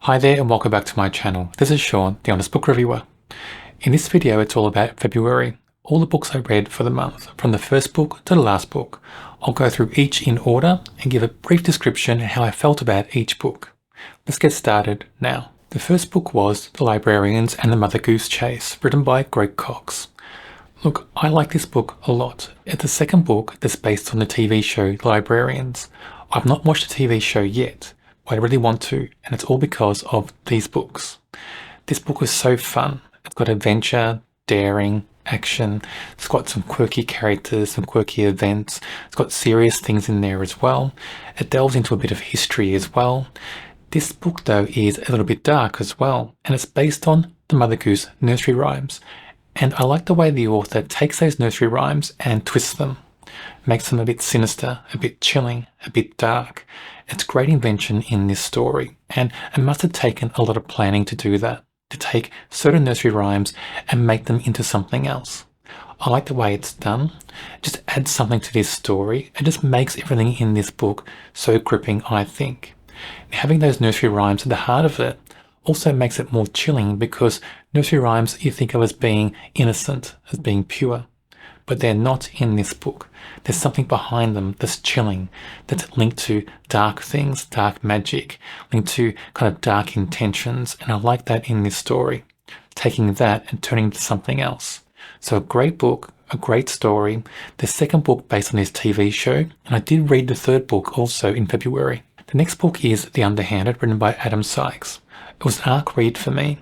Hi there and welcome back to my channel. This is Sean, the Honest Book Reviewer. In this video it's all about February, all the books I read for the month, from the first book to the last book. I'll go through each in order and give a brief description of how I felt about each book. Let's get started now. The first book was The Librarians and the Mother Goose Chase, written by Greg Cox. Look, I like this book a lot. It's the second book that's based on the TV show The Librarians. I've not watched the TV show yet. I really want to, and it's all because of these books. This book was so fun. It's got adventure, daring, action. It's got some quirky characters, some quirky events. It's got serious things in there as well. It delves into a bit of history as well. This book though is a little bit dark as well, and it's based on the Mother Goose nursery rhymes. And I like the way the author takes those nursery rhymes and twists them. Makes them a bit sinister, a bit chilling, a bit dark. It's great invention in this story, and it must have taken a lot of planning to do that, to take certain nursery rhymes and make them into something else. I like the way it's done. It just adds something to this story. It just makes everything in this book so gripping, I think. Having those nursery rhymes at the heart of it also makes it more chilling, because nursery rhymes you think of as being innocent, as being pure. But they're not in this book. There's something behind them that's chilling, that's linked to dark things, dark magic, linked to kind of dark intentions, and I like that in this story, taking that and turning it into something else. So a great book, a great story, the second book based on this TV show, and I did read the third book also in February. The next book is The Underhanded, written by Adam Sikes. It was an arc read for me.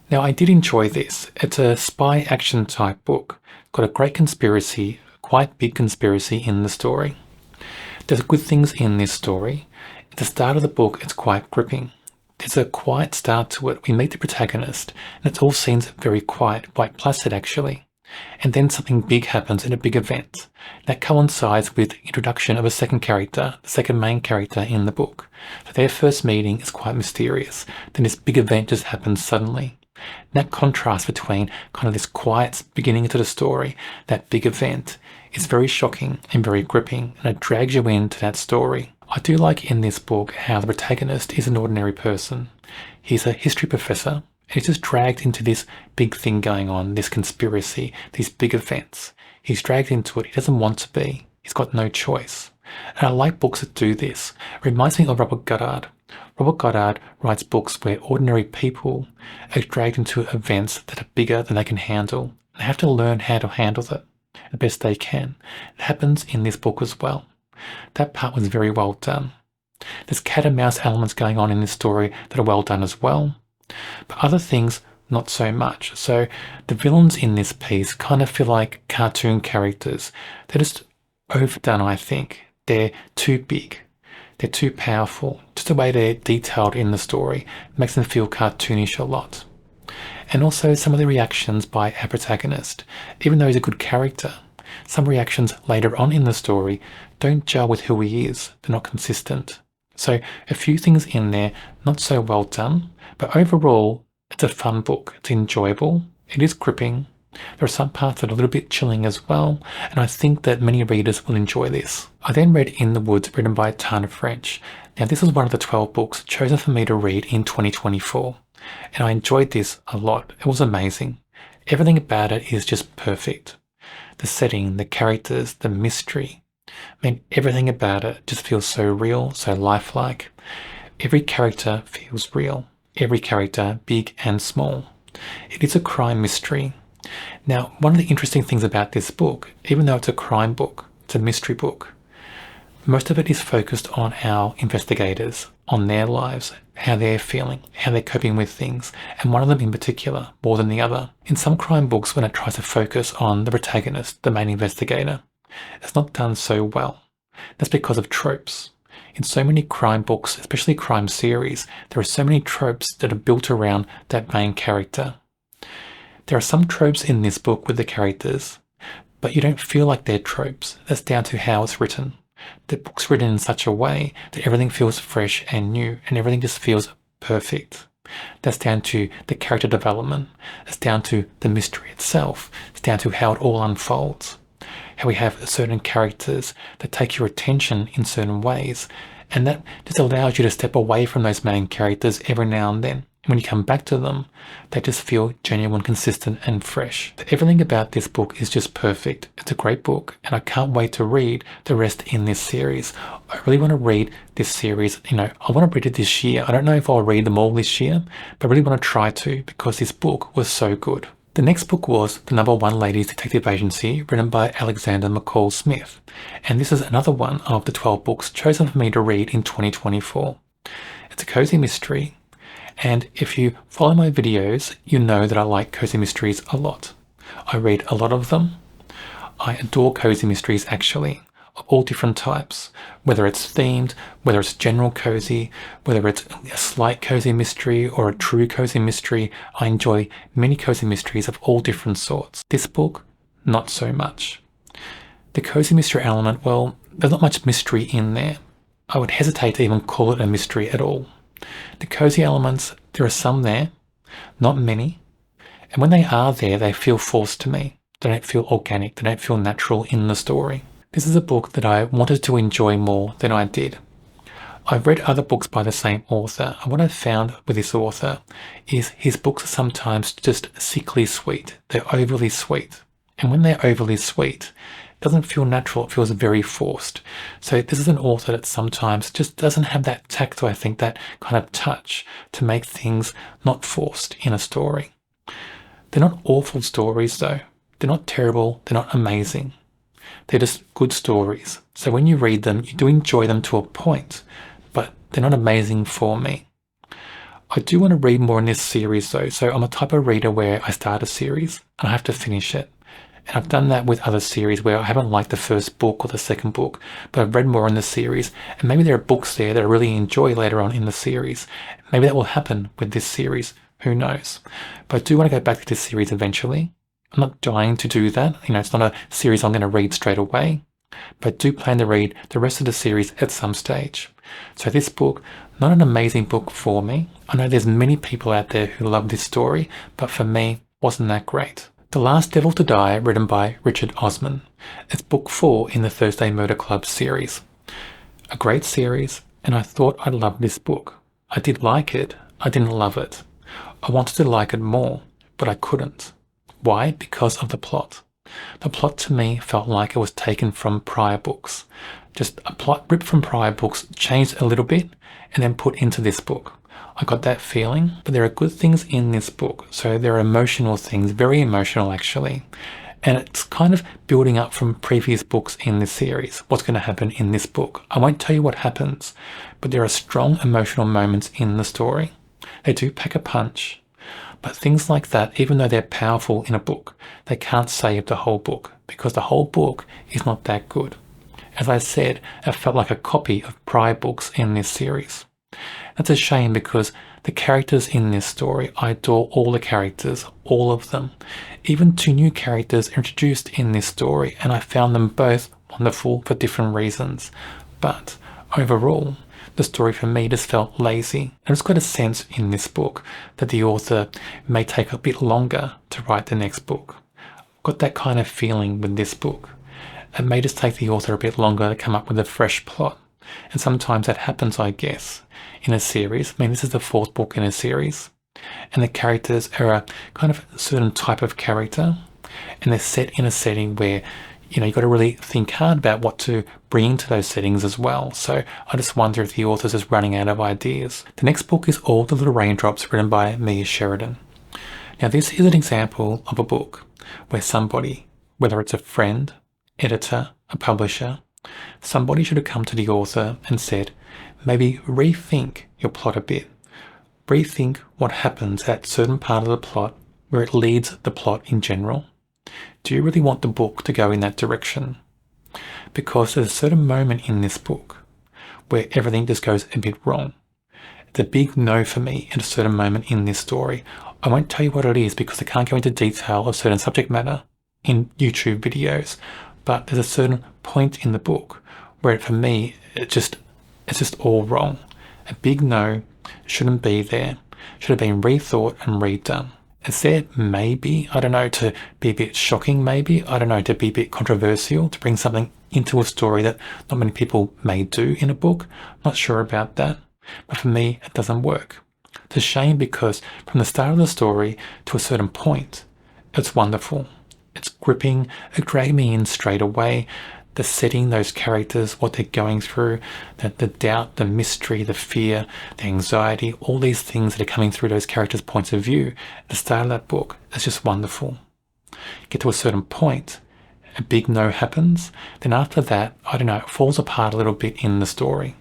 Now I did enjoy this. It's a spy action type book. Got a great conspiracy, quite big conspiracy in the story. There's good things in this story. At the start of the book, it's quite gripping. There's a quiet start to it. We meet the protagonist, and it all seems very quiet, quite placid actually. And then something big happens in a big event. That coincides with the introduction of a second character, the second main character in the book. So their first meeting is quite mysterious. Then this big event just happens suddenly. That contrast between kind of this quiet beginning to the story, that big event, is very shocking and very gripping, and it drags you into that story. I do like in this book how the protagonist is an ordinary person. He's a history professor, and he's just dragged into this big thing going on, this conspiracy, these big events. He's dragged into it. He doesn't want to be. He's got no choice. And I like books that do this. It reminds me of Robert Goddard. Robert Goddard writes books where ordinary people are dragged into events that are bigger than they can handle. They have to learn how to handle it the best they can. It happens in this book as well. That part was very well done. There's cat and mouse elements going on in this story that are well done as well. But other things, not so much. So the villains in this piece kind of feel like cartoon characters. They're just overdone, I think. They're too big. They're too powerful. Just the way they're detailed in the story makes them feel cartoonish a lot. And also some of the reactions by our protagonist. Even though he's a good character, some reactions later on in the story don't gel with who he is. They're not consistent. So a few things in there, not so well done, but overall, it's a fun book. It's enjoyable. It is gripping. There are some parts that are a little bit chilling as well, and I think that many readers will enjoy this. I then read In the Woods, written by Tana French. Now this was one of the 12 books chosen for me to read in 2024, and I enjoyed this a lot. It was amazing. Everything about it is just perfect. The setting, the characters, the mystery. I mean, everything about it just feels so real, so lifelike. Every character feels real. Every character, big and small. It is a crime mystery. Now, one of the interesting things about this book, even though it's a crime book, it's a mystery book, most of it is focused on our investigators, on their lives, how they're feeling, how they're coping with things, and one of them in particular, more than the other. In some crime books, when it tries to focus on the protagonist, the main investigator, it's not done so well. That's because of tropes. In so many crime books, especially crime series, there are so many tropes that are built around that main character. There are some tropes in this book with the characters, but you don't feel like they're tropes. That's down to how it's written. The book's written in such a way that everything feels fresh and new, and everything just feels perfect. That's down to the character development. It's down to the mystery itself. It's down to how it all unfolds. How we have certain characters that take your attention in certain ways, And that just allows you to step away from those main characters every now and then. When you come back to them, they just feel genuine, consistent, and fresh. Everything about this book is just perfect. It's a great book, and I can't wait to read the rest in this series. I really want to read this series. I want to read it this year. I don't know if I'll read them all this year, but I really want to try to because this book was so good. The next book was The No. 1 Ladies Detective Agency, written by Alexander McCall Smith. And this is another one of the 12 books chosen for me to read in 2024. It's a cozy mystery. And if you follow my videos, you know that I like cozy mysteries a lot. I read a lot of them. I adore cozy mysteries actually, of all different types, whether it's themed, whether it's general cozy, whether it's a slight cozy mystery or a true cozy mystery. I enjoy many cozy mysteries of all different sorts. This book, not so much. The cozy mystery element, well, there's not much mystery in there. I would hesitate to even call it a mystery at all. The cozy elements, there are some there, not many, and when they are there, they feel forced to me. They don't feel organic, they don't feel natural in the story. This is a book that I wanted to enjoy more than I did. I've read other books by the same author, and what I've found with this author is his books are sometimes just sickly sweet. They're overly sweet, and when they're overly sweet, it doesn't feel natural, it feels very forced. So this is an author that sometimes just doesn't have that tact, I think, that kind of touch to make things not forced in a story. They're not awful stories though. They're not terrible, they're not amazing. They're just good stories. So when you read them, you do enjoy them to a point, but they're not amazing for me. I do want to read more in this series though, so I'm a type of reader where I start a series and I have to finish it. And I've done that with other series where I haven't liked the first book or the second book, but I've read more in the series, and maybe there are books there that I really enjoy later on in the series. Maybe that will happen with this series, who knows. But I do want to go back to this series eventually. I'm not dying to do that. It's not a series I'm going to read straight away, but I do plan to read the rest of the series at some stage. So this book, not an amazing book for me. I know there's many people out there who love this story, but for me, wasn't that great. The Last Devil to Die, written by Richard Osman. It's book 4 in the Thursday Murder Club series. A great series, and I thought I'd love this book. I did like it, I didn't love it. I wanted to like it more, but I couldn't. Why? Because of the plot. The plot to me felt like it was taken from prior books. Just a plot ripped from prior books, changed a little bit, and then put into this book. I got that feeling, but there are good things in this book. So there are emotional things, very emotional actually. And it's kind of building up from previous books in this series. What's going to happen in this book? I won't tell you what happens, but there are strong emotional moments in the story. They do pack a punch, but things like that, even though they're powerful in a book, they can't save the whole book because the whole book is not that good. As I said, it felt like a copy of prior books in this series. That's a shame because the characters in this story, I adore all the characters, all of them. Even 2 new characters introduced in this story, and I found them both wonderful for different reasons. But overall, the story for me just felt lazy. I just got a sense in this book that the author may take a bit longer to write the next book. Got that kind of feeling with this book. It may just take the author a bit longer to come up with a fresh plot. And sometimes that happens, I guess, in a series. I mean, this is the 4th book in a series. And the characters are a kind of certain type of character. And they're set in a setting where, you've got to really think hard about what to bring into those settings as well. So I just wonder if the author's just running out of ideas. The next book is All the Little Raindrops, written by Mia Sheridan. Now, this is an example of a book where somebody, whether it's a friend, editor, a publisher, somebody should have come to the author and said, maybe rethink your plot a bit. Rethink what happens at a certain part of the plot where it leads the plot in general. Do you really want the book to go in that direction? Because there's a certain moment in this book where everything just goes a bit wrong. It's a big no for me at a certain moment in this story. I won't tell you what it is because I can't go into detail of certain subject matter in YouTube videos, but there's a certain point in the book where for me, it's just all wrong. A big no, shouldn't be there, should have been rethought and redone. It's there maybe, I don't know, to be a bit shocking maybe, I don't know, to be a bit controversial, to bring something into a story that not many people may do in a book. Not sure about that. But for me, it doesn't work. It's a shame because from the start of the story to a certain point, it's wonderful. It's gripping, it dragged me in straight away. The setting, those characters, what they're going through, the doubt, the mystery, the fear, the anxiety, all these things that are coming through those characters' points of view at the start of that book is just wonderful. You get to a certain point, a big no happens, then after that, I don't know, it falls apart a little bit in the story.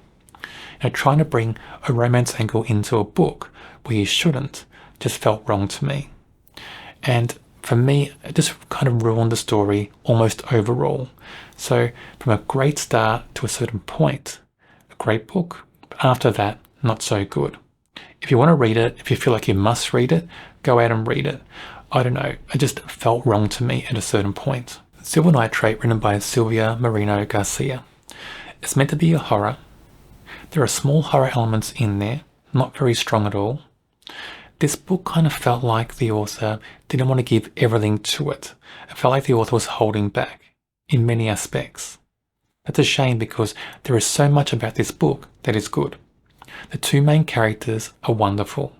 Trying to bring a romance angle into a book where you shouldn't just felt wrong to me. And for me, it just kind of ruined the story almost overall. So from a great start to a certain point, a great book, but after that, not so good. If you want to read it, if you feel like you must read it, go out and read it. I don't know, it just felt wrong to me at a certain point. Silver Nitrate, written by Silvia Moreno-Garcia. It's meant to be a horror. There are small horror elements in there, not very strong at all. This book kind of felt like the author didn't want to give everything to it. It felt like the author was holding back in many aspects. That's a shame because there is so much about this book that is good. The two main characters are wonderful.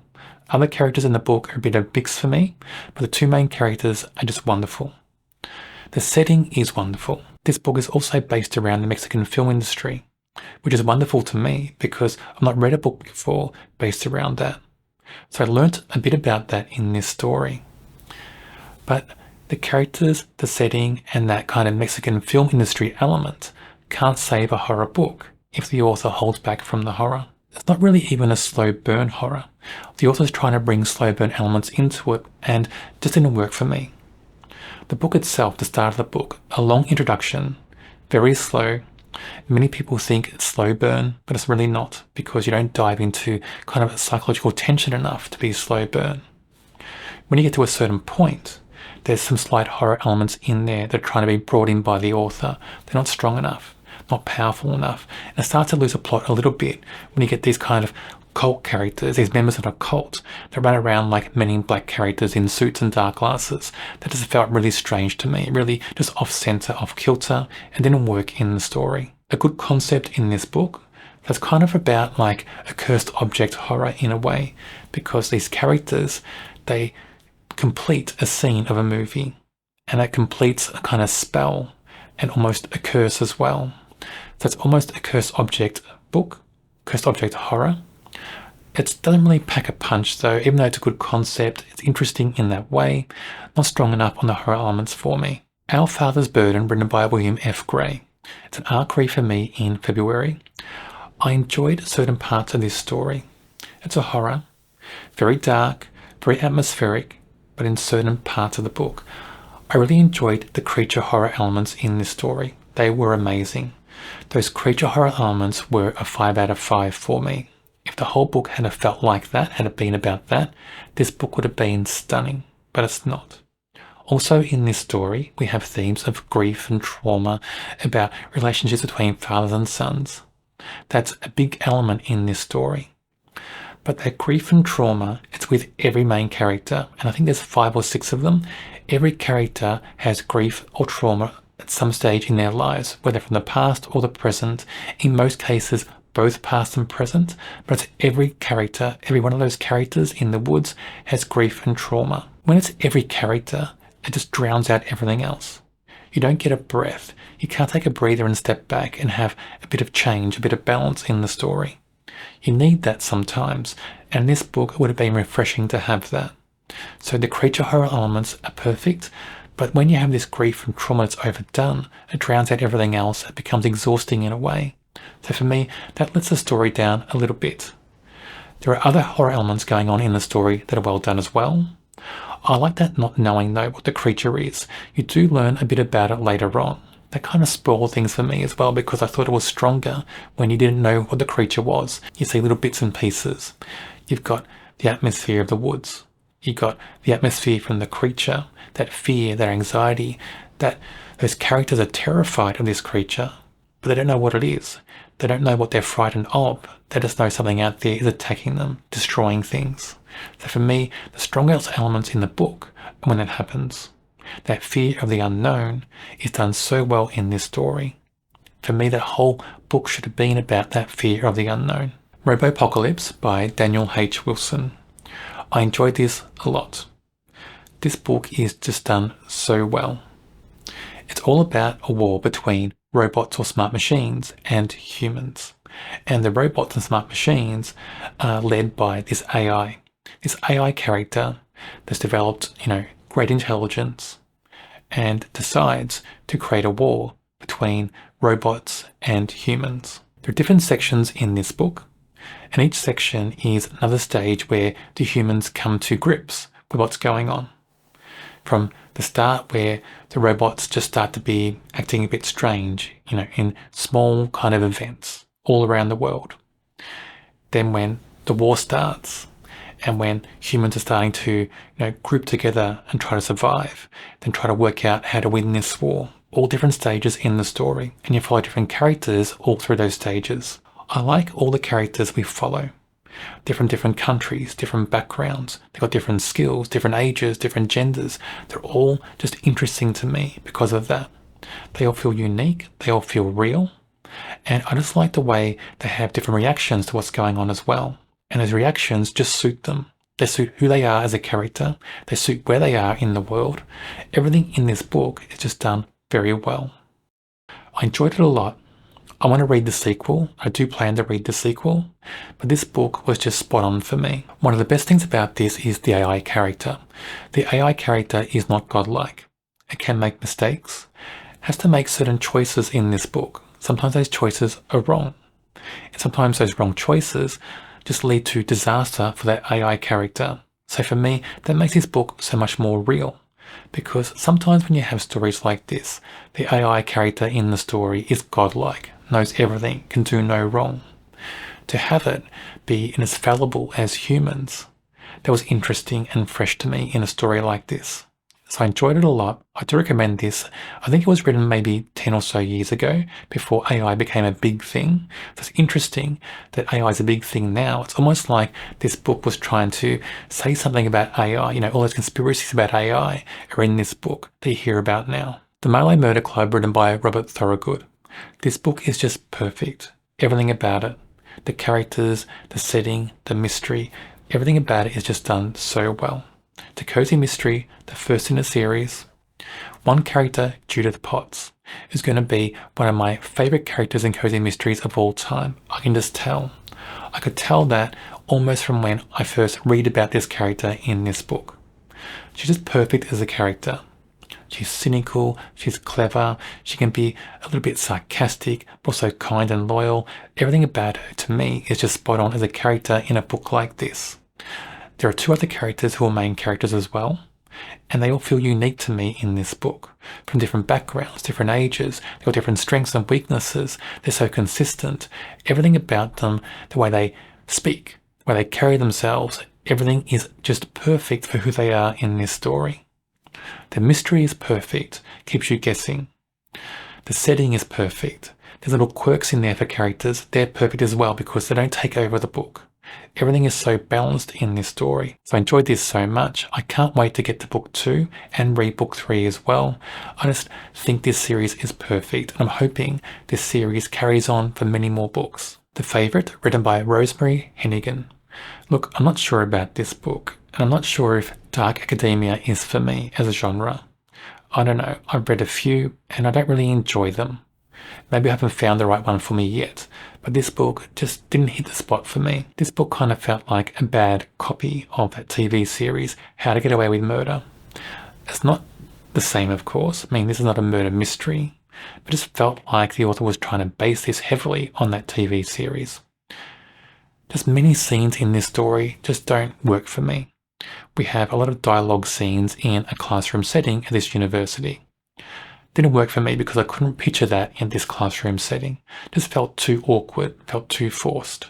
Other characters in the book are a bit of mix for me, but the two main characters are just wonderful. The setting is wonderful. This book is also based around the Mexican film industry, which is wonderful to me because I've not read a book before based around that. So I learnt a bit about that in this story. But the characters, the setting, and that kind of Mexican film industry element can't save a horror book if the author holds back from the horror. It's not really even a slow burn horror. The author's trying to bring slow burn elements into it and just didn't work for me. The book itself, the start of the book, a long introduction, very slow. Many people think it's slow burn, but it's really not because you don't dive into kind of psychological tension enough to be slow burn. When you get to a certain point, there's some slight horror elements in there that are trying to be brought in by the author. They're not strong enough, not powerful enough. And it starts to lose a plot a little bit when you get these kind of cult characters, these members of a cult that run around like Men in Black characters in suits and dark glasses. That just felt really strange to me, really just off-center, off-kilter, and didn't work in the story. A good concept in this book that's kind of about like a cursed object horror in a way, because these characters, they complete a scene of a movie, and that completes a kind of spell and almost a curse as well. So it's almost a cursed object book, cursed object horror. It doesn't really pack a punch though, even though it's a good concept. It's interesting in that way, not strong enough on the horror elements for me. Our Father's Burden, written by William F. Gray. It's an arc read for me in February. I enjoyed certain parts of this story. It's a horror, very dark, very atmospheric, but in certain parts of the book. I really enjoyed the creature horror elements in this story. They were amazing. Those creature horror elements were a 5 out of 5 for me. If the whole book had felt like that, had it been about that, this book would have been stunning, but it's not. Also in this story, we have themes of grief and trauma, about relationships between fathers and sons. That's a big element in this story. But that grief and trauma, it's with every main character, and I think there's 5 or 6 of them. Every character has grief or trauma at some stage in their lives, whether from the past or the present. In most cases, both past and present, but it's every character, every one of those characters in the woods has grief and trauma. When it's every character, it just drowns out everything else. You don't get a breath. You can't take a breather and step back and have a bit of change, a bit of balance in the story. You need that sometimes, and this book would have been refreshing to have that. So the creature horror elements are perfect, but when you have this grief and trauma that's overdone, it drowns out everything else. It becomes exhausting in a way. So for me, that lets the story down a little bit. There are other horror elements going on in the story that are well done as well. I like that not knowing though what the creature is. You do learn a bit about it later on. That kind of spoiled things for me as well because I thought it was stronger when you didn't know what the creature was. You see little bits and pieces. You've got the atmosphere of the woods. You've got the atmosphere from the creature, that fear, that anxiety, that those characters are terrified of this creature, but they don't know what it is. They don't know what they're frightened of. They just know something out there is attacking them, destroying things. So for me, the strongest elements in the book are when that happens. That fear of the unknown is done so well in this story. For me, that whole book should have been about that fear of the unknown. Robocalypse by Daniel H. Wilson. I enjoyed this a lot. This book is just done so well. It's all about a war between robots or smart machines and humans. And the robots and smart machines are led by this AI. This AI character that's developed, great intelligence and decides to create a war between robots and humans. There are different sections in this book, and each section is another stage where the humans come to grips with what's going on. From the start where the robots just start to be acting a bit strange, in small kind of events all around the world. Then when the war starts and when humans are starting to, group together and try to survive, then try to work out how to win this war. All different stages in the story, and you follow different characters all through those stages. I like all the characters we follow. Different countries, different backgrounds. They've got different skills, different ages, different genders. They're all just interesting to me because of that. They all feel unique. They all feel real. And I just like the way they have different reactions to what's going on as well. And those reactions just suit them. They suit who they are as a character. They suit where they are in the world. Everything in this book is just done very well. I enjoyed it a lot. I want to read the sequel. I do plan to read the sequel, but this book was just spot on for me. One of the best things about this is the AI character. The AI character is not godlike. It can make mistakes, has to make certain choices in this book. Sometimes those choices are wrong, and sometimes those wrong choices just lead to disaster for that AI character. So for me, that makes this book so much more real. Because sometimes when you have stories like this, the AI character in the story is godlike, knows everything, can do no wrong. To have it be as fallible as humans, that was interesting and fresh to me in a story like this. So I enjoyed it a lot. I do recommend this. I think it was written maybe 10 or so years ago, before AI became a big thing. So it's interesting that AI is a big thing now. It's almost like this book was trying to say something about AI. All those conspiracies about AI are in this book that you hear about now. The Marlow Murder Club, written by Robert Thorogood. This book is just perfect. Everything about it. The characters, the setting, the mystery, everything about it is just done so well. The cozy mystery, the first in a series. One character, Judith Potts, is going to be one of my favourite characters in cozy mysteries of all time. I can just tell. I could tell that almost from when I first read about this character in this book. She's just perfect as a character. She's cynical, she's clever, she can be a little bit sarcastic, but also kind and loyal. Everything about her, to me, is just spot on as a character in a book like this. There are two other characters who are main characters as well, and they all feel unique to me in this book. From different backgrounds, different ages, they've got different strengths and weaknesses. They're so consistent. Everything about them, the way they speak, the way they carry themselves, everything is just perfect for who they are in this story. The mystery is perfect, keeps you guessing. The setting is perfect. There's little quirks in there for characters. They're perfect as well because they don't take over the book. Everything is so balanced in this story. So I enjoyed this so much. I can't wait to get to book 2 and read book 3 as well. I just think this series is perfect, and I'm hoping this series carries on for many more books. The Favourite, written by Rosemary Hennigan. Look, I'm not sure about this book, and I'm not sure if dark academia is for me as a genre. I don't know. I've read a few, and I don't really enjoy them. Maybe I haven't found the right one for me yet, but this book just didn't hit the spot for me. This book kind of felt like a bad copy of that TV series, How to Get Away with Murder. It's not the same, of course. I mean, this is not a murder mystery, but it just felt like the author was trying to base this heavily on that TV series. Just many scenes in this story just don't work for me. We have a lot of dialogue scenes in a classroom setting at this university. Didn't work for me because I couldn't picture that in this classroom setting. Just felt too awkward, felt too forced.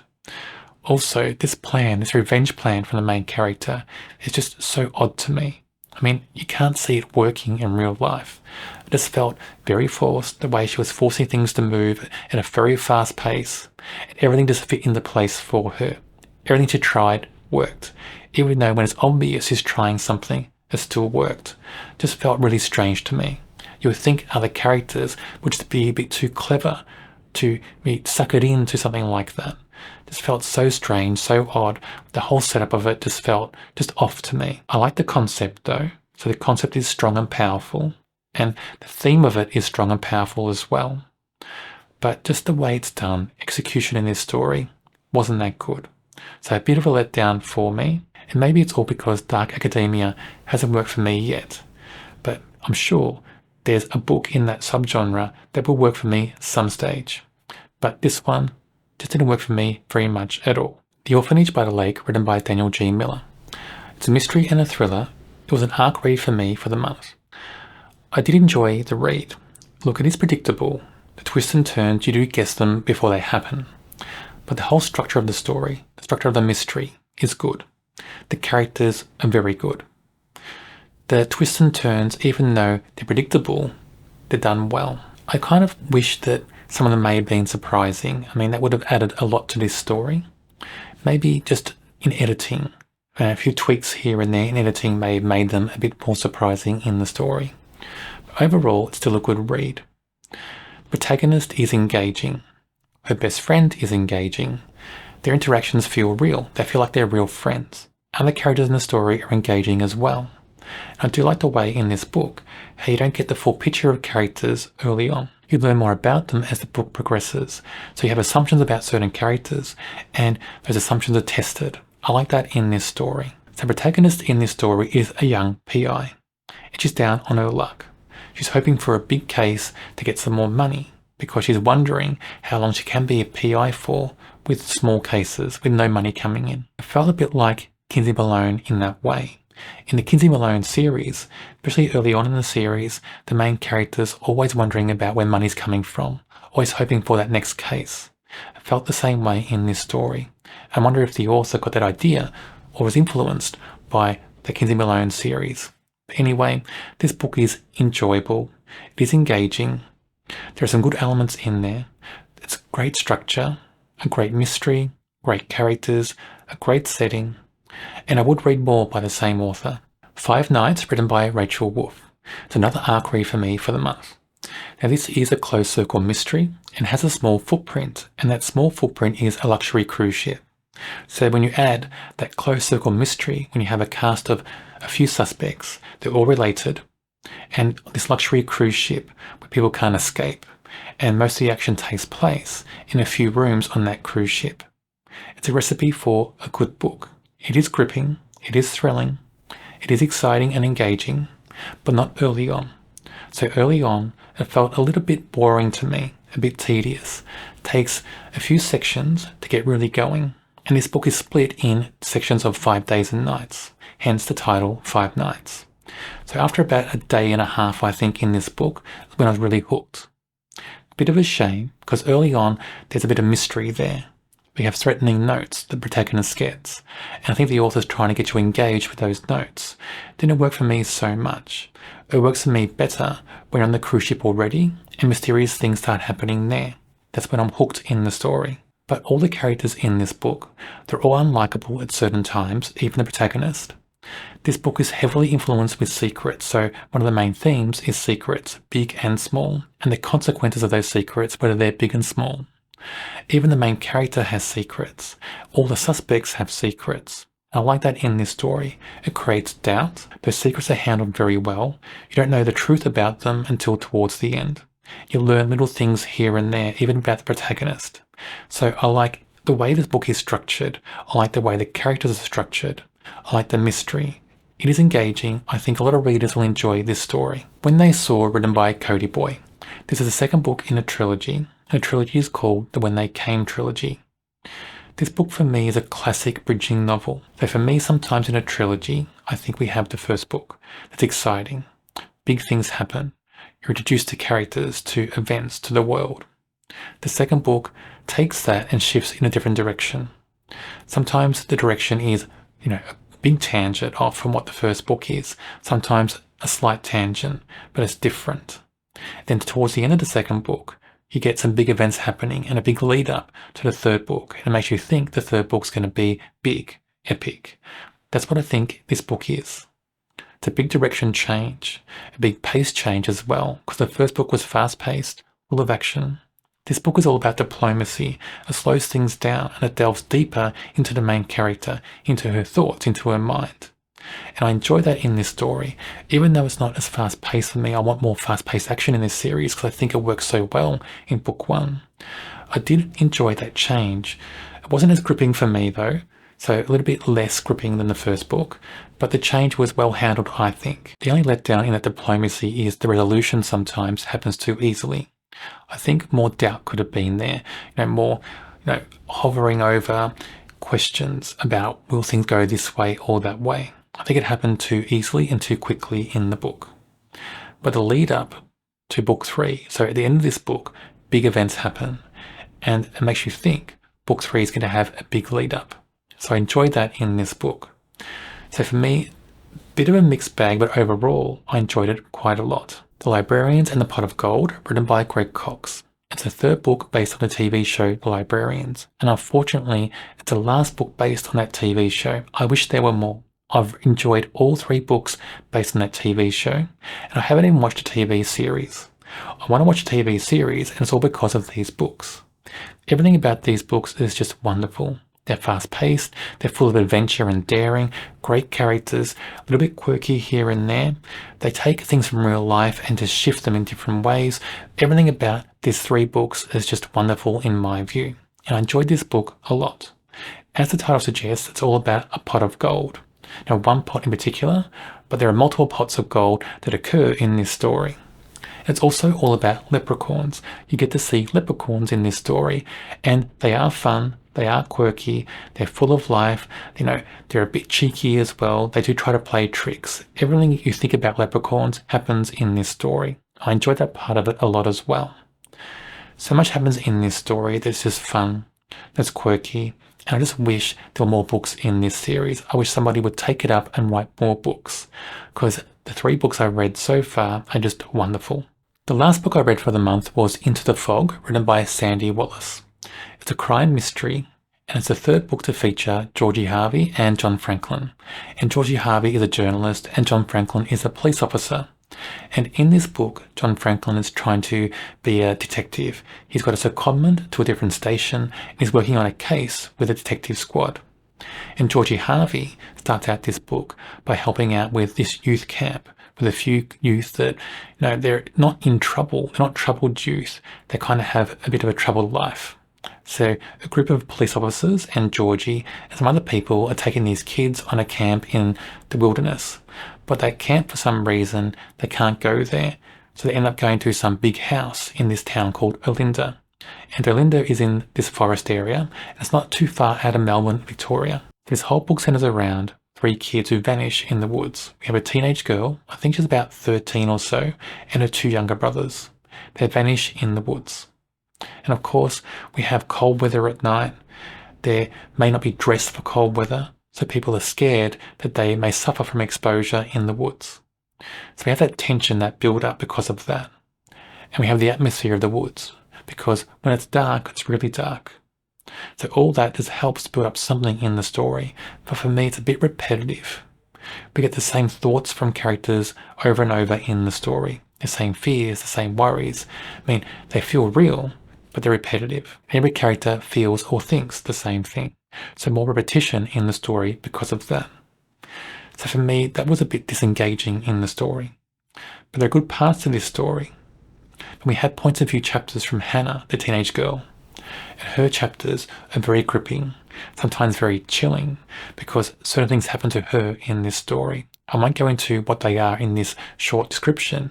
Also, this plan, this revenge plan from the main character is just so odd to me. I mean, you can't see it working in real life. It just felt very forced, the way she was forcing things to move at a very fast pace. And everything just fit into place for her. Everything she tried worked. Even though when it's obvious he's trying something, it still worked. Just felt really strange to me. You would think other characters would just be a bit too clever to be suckered into something like that. Just felt so strange, so odd. The whole setup of it just felt just off to me. I like the concept though. So the concept is strong and powerful, and the theme of it is strong and powerful as well. But just the way it's done, execution in this story, wasn't that good. So a bit of a letdown for me, and maybe it's all because dark academia hasn't worked for me yet. But I'm sure there's a book in that subgenre that will work for me some stage. But this one just didn't work for me very much at all. The Orphanage by the Lake, written by Daniel G. Miller. It's a mystery and a thriller. It was an arc read for me for the month. I did enjoy the read. Look, it is predictable. The twists and turns, you do guess them before they happen. But the whole structure of the story, the structure of the mystery, is good. The characters are very good. The twists and turns, even though they're predictable, they're done well. I kind of wish that some of them may have been surprising. I mean, that would have added a lot to this story. Maybe just in editing. A few tweaks here and there in editing may have made them a bit more surprising in the story. But overall, it's still a good read. The protagonist is engaging. Her best friend is engaging. Their interactions feel real. They feel like they're real friends. Other characters in the story are engaging as well. And I do like the way in this book how you don't get the full picture of characters early on. You learn more about them as the book progresses. So you have assumptions about certain characters, and those assumptions are tested. I like that in this story. So the protagonist in this story is a young PI, and she's down on her luck. She's hoping for a big case to get some more money, because she's wondering how long she can be a PI for with small cases with no money coming in. I felt a bit like Kinsey Malone in that way. In the Kinsey Malone series, especially early on in the series, the main character's always wondering about where money's coming from, always hoping for that next case. I felt the same way in this story. I wonder if the author got that idea or was influenced by the Kinsey Malone series. But anyway, this book is enjoyable. It is engaging. There are some good elements in there. It's great structure, a great mystery, great characters, a great setting. And I would read more by the same author. 5 Nights, written by Rachel Wolf. It's another arc read for me for the month. Now this is a closed circle mystery and has a small footprint, and that small footprint is a luxury cruise ship. So when you add that closed circle mystery, when you have a cast of a few suspects, they're all related, and this luxury cruise ship where people can't escape, and most of the action takes place in a few rooms on that cruise ship. It's a recipe for a good book. It is gripping, it is thrilling, it is exciting and engaging, but not early on. So early on, it felt a little bit boring to me, a bit tedious. It takes a few sections to get really going, and this book is split in sections of 5 days and nights, hence the title 5 Nights. So after about a day and a half, I think, in this book, is when I was really hooked. A bit of a shame, because early on, there's a bit of mystery there. We have threatening notes the protagonist gets, and I think the author's trying to get you engaged with those notes. It didn't work for me so much. It works for me better when you're on the cruise ship already and mysterious things start happening there. That's when I'm hooked in the story. But all the characters in this book, they're all unlikable at certain times, even the protagonist. This book is heavily influenced with secrets, so one of the main themes is secrets, big and small, and the consequences of those secrets, whether they're big and small. Even the main character has secrets. All the suspects have secrets. I like that in this story. It creates doubt. Those secrets are handled very well. You don't know the truth about them until towards the end. You learn little things here and there, even about the protagonist. So I like the way this book is structured. I like the way the characters are structured. I like the mystery. It is engaging. I think a lot of readers will enjoy this story. When They Saw, written by Kody Boye. This is the second book in a trilogy. The trilogy is called the When They Came trilogy. This book for me is a classic bridging novel. So for me, sometimes in a trilogy, I think we have the first book. That's exciting. Big things happen. You're introduced to characters, to events, to the world. The second book takes that and shifts in a different direction. Sometimes the direction is, a big tangent off from what the first book is. Sometimes a slight tangent, but it's different. Then towards the end of the second book, you get some big events happening and a big lead up to the third book. And it makes you think the third book's going to be big, epic. That's what I think this book is. It's a big direction change, a big pace change as well, because the first book was fast-paced, full of action. This book is all about diplomacy. It slows things down and it delves deeper into the main character, into her thoughts, into her mind. And I enjoy that in this story. Even though it's not as fast-paced for me, I want more fast-paced action in this series because I think it works so well in book 1. I did enjoy that change. It wasn't as gripping for me though, so a little bit less gripping than the first book, but the change was well handled, I think. The only letdown in that diplomacy is the resolution sometimes happens too easily. I think more doubt could have been there, more hovering over questions about will things go this way or that way. I think it happened too easily and too quickly in the book. But the lead up to book 3, so at the end of this book, big events happen, and it makes you think book 3 is going to have a big lead up. So I enjoyed that in this book. So for me, a bit of a mixed bag, but overall, I enjoyed it quite a lot. The Librarians and the Pot of Gold, written by Greg Cox. It's the third book based on the TV show The Librarians, and unfortunately, it's the last book based on that TV show. I wish there were more. I've enjoyed all 3 books based on that TV show, and I haven't even watched a TV series. I want to watch a TV series, and it's all because of these books. Everything about these books is just wonderful. They're fast-paced, they're full of adventure and daring, great characters, a little bit quirky here and there. They take things from real life and just shift them in different ways. Everything about these 3 books is just wonderful in my view, and I enjoyed this book a lot. As the title suggests, it's all about a pot of gold. Now, one pot in particular, but there are multiple pots of gold that occur in this story. It's also all about leprechauns. You get to see leprechauns in this story, and they are fun, they are quirky, they're full of life, they're a bit cheeky as well. They do try to play tricks. Everything you think about leprechauns happens in this story. I enjoyed that part of it a lot as well. So much happens in this story that's just fun, that's quirky, and I just wish there were more books in this series. I wish somebody would take it up and write more books, because the 3 books I've read so far are just wonderful. The last book I read for the month was Into the Fog, written by Sandi Wallace. It's a crime mystery, and it's the 3rd book to feature Georgie Harvey and John Franklin. And Georgie Harvey is a journalist, and John Franklin is a police officer. And in this book, John Franklin is trying to be a detective. He's got a secondment to a different station, and he's working on a case with a detective squad. And Georgie Harvey starts out this book by helping out with this youth camp, with a few youth that, they're not in trouble. They're not troubled youth. They kind of have a bit of a troubled life. So a group of police officers and Georgie and some other people are taking these kids on a camp in the wilderness. But that camp, for some reason, they can't go there. So they end up going to some big house in this town called Olinda. And Olinda is in this forest area, and it's not too far out of Melbourne, Victoria. This whole book centers around 3 kids who vanish in the woods. We have a teenage girl, I think she's about 13 or so, and her 2 younger brothers. They vanish in the woods. And of course, we have cold weather at night. They may not be dressed for cold weather, so people are scared that they may suffer from exposure in the woods. So we have that tension, that build up because of that. And we have the atmosphere of the woods, because when it's dark, it's really dark. So all that just helps build up something in the story, but for me it's a bit repetitive. We get the same thoughts from characters over and over in the story, the same fears, the same worries. They feel real, but they're repetitive. Every character feels or thinks the same thing. So more repetition in the story because of that. So for me, that was a bit disengaging in the story. But there are good parts to this story. And we had points of view chapters from Hannah, the teenage girl. And her chapters are very gripping, sometimes very chilling, because certain things happen to her in this story. I won't go into what they are in this short description,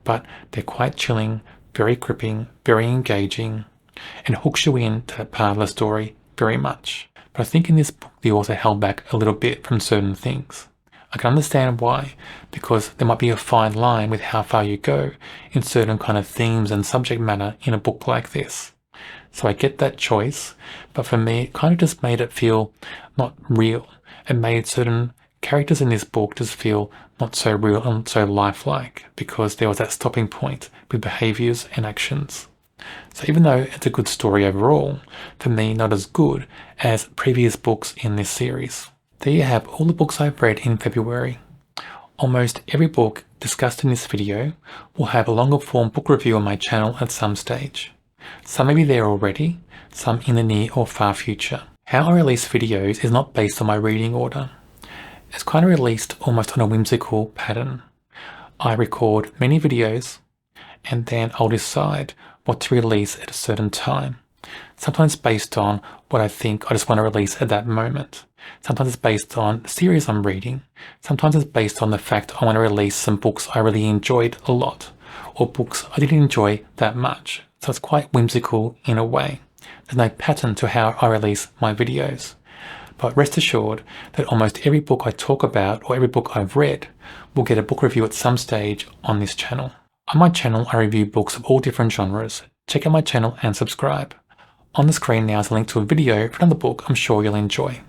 but they're quite chilling, very gripping, very engaging, and hooks you into that part of the story very much. But I think in this book, the author held back a little bit from certain things. I can understand why, because there might be a fine line with how far you go in certain kind of themes and subject matter in a book like this. So I get that choice, but for me, it kind of just made it feel not real. It made certain characters in this book just feel not so real and so lifelike, because there was that stopping point with behaviours and actions. So even though it's a good story overall, for me, not as good as previous books in this series. There you have all the books I've read in February. Almost every book discussed in this video will have a longer form book review on my channel at some stage. Some may be there already, some in the near or far future. How I release videos is not based on my reading order. It's kind of released almost on a whimsical pattern. I record many videos and then I'll decide what to release at a certain time. Sometimes based on what I think I just want to release at that moment. Sometimes it's based on the series I'm reading. Sometimes it's based on the fact I want to release some books I really enjoyed a lot, or books I didn't enjoy that much. So it's quite whimsical in a way. There's no pattern to how I release my videos. But rest assured that almost every book I talk about or every book I've read will get a book review at some stage on this channel. On my channel, I review books of all different genres. Check out my channel and subscribe. On the screen now is a link to a video for another book I'm sure you'll enjoy.